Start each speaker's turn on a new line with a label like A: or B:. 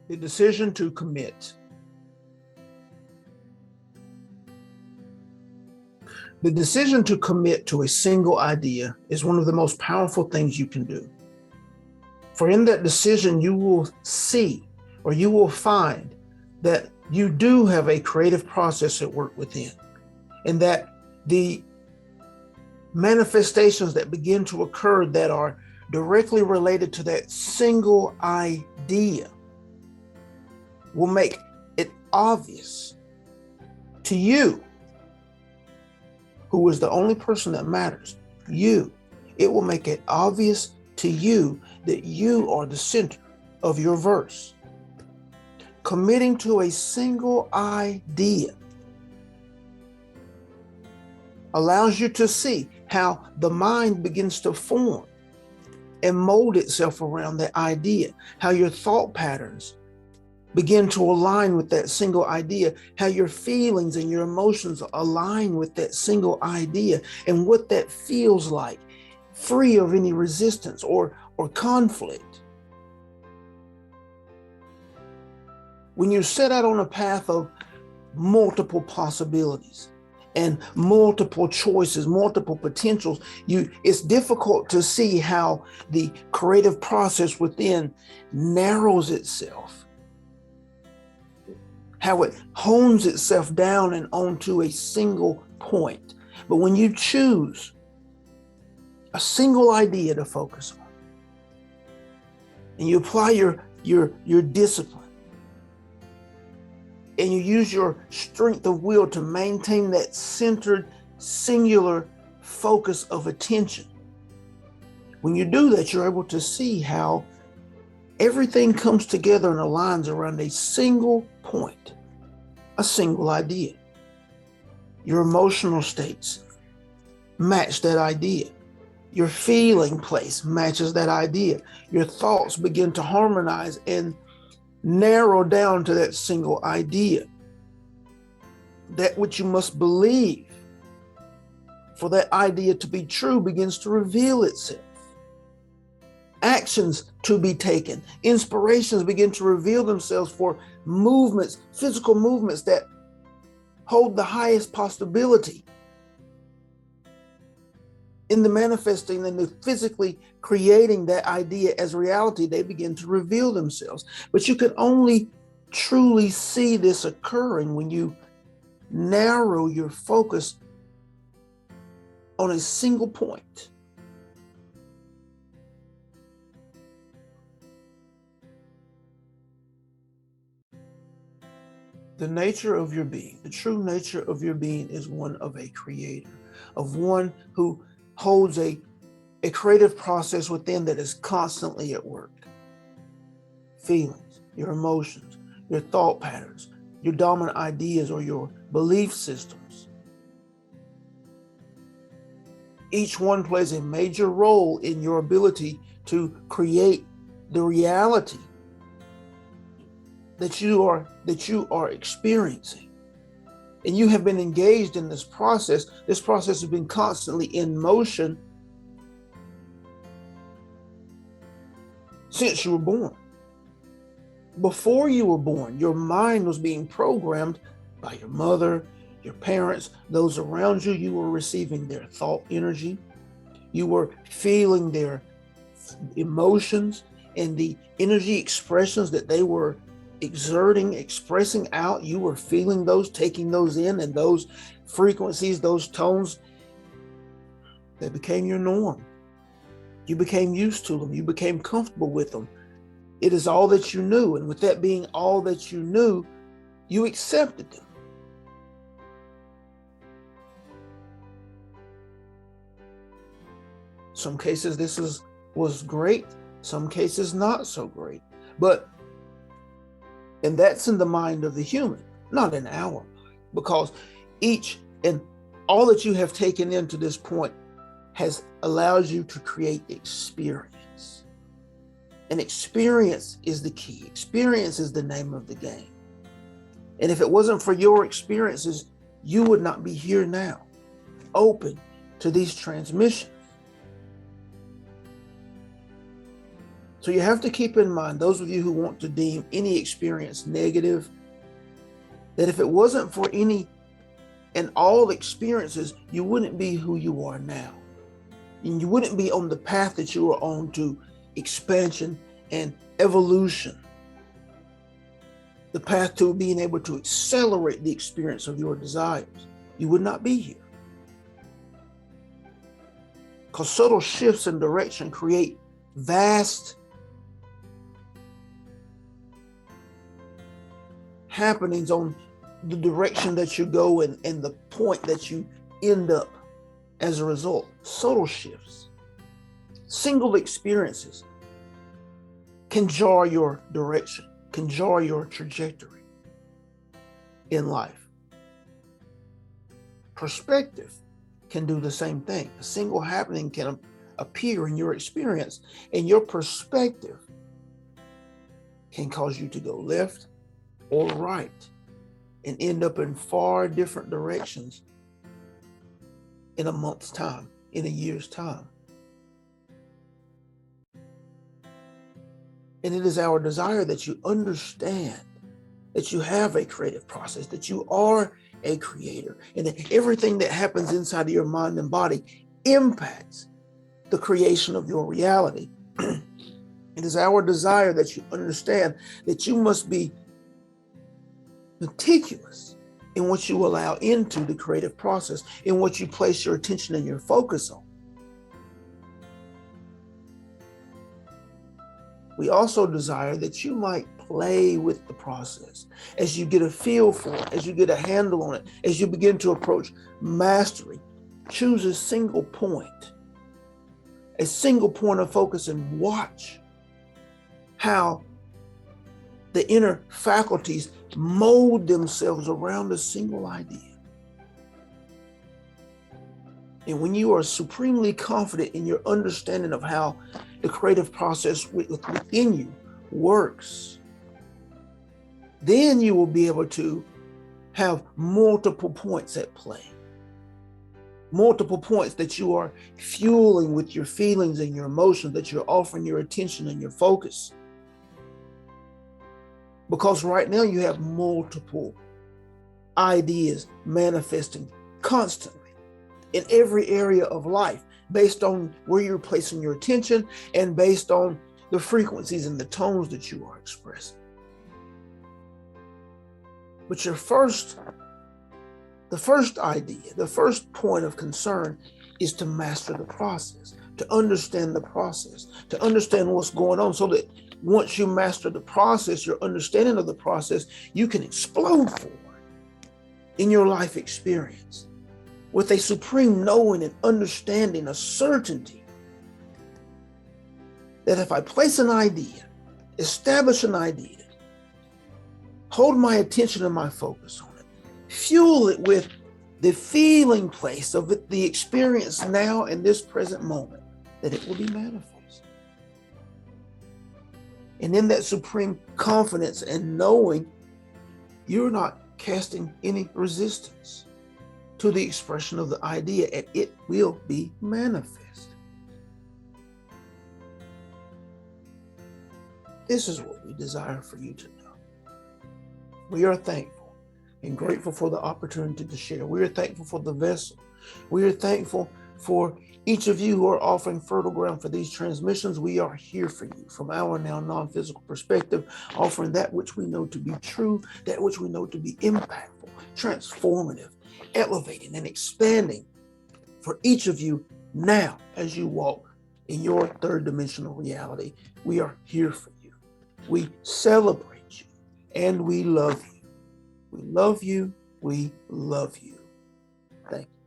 A: The decision to commit. The decision to commit to a single idea is one of the most powerful things you can do. For in that decision, you will see, or you will find, that you do have a creative process at work within, and that the manifestations that begin to occur that are directly related to that single idea will make it obvious to you, who is the only person that matters, you. It will make it obvious to you that you are the center of your verse. Committing to a single idea allows you to see how the mind begins to form and mold itself around that idea, how your thought patterns begin to align with that single idea, how your feelings and your emotions align with that single idea, and what that feels like, free of any resistance or conflict. When you set out on a path of multiple possibilities and multiple choices, multiple potentials, it's difficult to see how the creative process within narrows itself, how it hones itself down and onto a single point. But when you choose a single idea to focus on, and you apply your discipline, and you use your strength of will to maintain that centered, singular focus of attention, when you do that, you're able to see how everything comes together and aligns around a single point, a single idea. Your emotional states match that idea. Your feeling place matches that idea. Your thoughts begin to harmonize and narrow down to that single idea. That which you must believe for that idea to be true begins to reveal itself. Actions to be taken, inspirations begin to reveal themselves for movements, physical movements that hold the highest possibility in the manifesting and the physically creating that idea as reality. They begin to reveal themselves. But you can only truly see this occurring when you narrow your focus on a single point. The nature of your being, the true nature of your being, is one of a creator, of one who holds a creative process within that is constantly at work. Feelings, your emotions, your thought patterns, your dominant ideas or your belief systems. Each one plays a major role in your ability to create the reality that you are experiencing. And you have been engaged in this process. This process has been constantly in motion since you were born. Before you were born, your mind was being programmed by your mother, your parents, those around you. You were receiving their thought energy. You were feeling their emotions and the energy expressions that they were exerting, expressing out. You were feeling those, taking those in, and those frequencies, those tones, they became your norm. You became used to them. You became comfortable with them. It is all that you knew. And with that being all that you knew, you accepted them. Some cases this was great, some cases not so great. And that's in the mind of the human, not in our mind, because each and all that you have taken into this point has allowed you to create experience. And experience is the key. Experience is the name of the game. And if it wasn't for your experiences, you would not be here now, open to these transmissions. So you have to keep in mind, those of you who want to deem any experience negative, that if it wasn't for any and all experiences, you wouldn't be who you are now. And you wouldn't be on the path that you are on to expansion and evolution. The path to being able to accelerate the experience of your desires. You would not be here. Because subtle shifts in direction create vast happenings on the direction that you go and the point that you end up as a result. Subtle shifts, single experiences can jar your direction, can jar your trajectory in life. Perspective can do the same thing. A single happening can appear in your experience, and your perspective can cause you to go left or right and end up in far different directions in a month's time, in a year's time. And it is our desire that you understand that you have a creative process, that you are a creator, and that everything that happens inside of your mind and body impacts the creation of your reality. It is our desire that you understand that you must be meticulous in what you allow into the creative process, in what you place your attention and your focus on. We also desire that you might play with the process as you get a feel for it, as you get a handle on it, as you begin to approach mastery. Choose a single point of focus, and watch how the inner faculties mold themselves around a single idea. And when you are supremely confident in your understanding of how the creative process within you works, then you will be able to have multiple points at play. Multiple points that you are fueling with your feelings and your emotions, that you're offering your attention and your focus. Because right now you have multiple ideas manifesting constantly in every area of life, based on where you're placing your attention and based on the frequencies and the tones that you are expressing. But the first idea, the first point of concern is to master the process, to understand the process, to understand what's going on, so that once you master the process, your understanding of the process, you can explode forward in your life experience with a supreme knowing and understanding, a certainty that if I place an idea, establish an idea, hold my attention and my focus on it, fuel it with the feeling place of it, the experience now in this present moment, that it will be manifest. And in that supreme confidence and knowing, you're not casting any resistance to the expression of the idea, and it will be manifest. This is what we desire for you to know. We are thankful and grateful for the opportunity to share. We are thankful for the vessel. We are thankful for each of you who are offering fertile ground for these transmissions. We are here for you from our now non-physical perspective, offering that which we know to be true, that which we know to be impactful, transformative, elevating, and expanding for each of you now as you walk in your third dimensional reality. We are here for you. We celebrate you, and we love you. We love you. We love you. Thank you.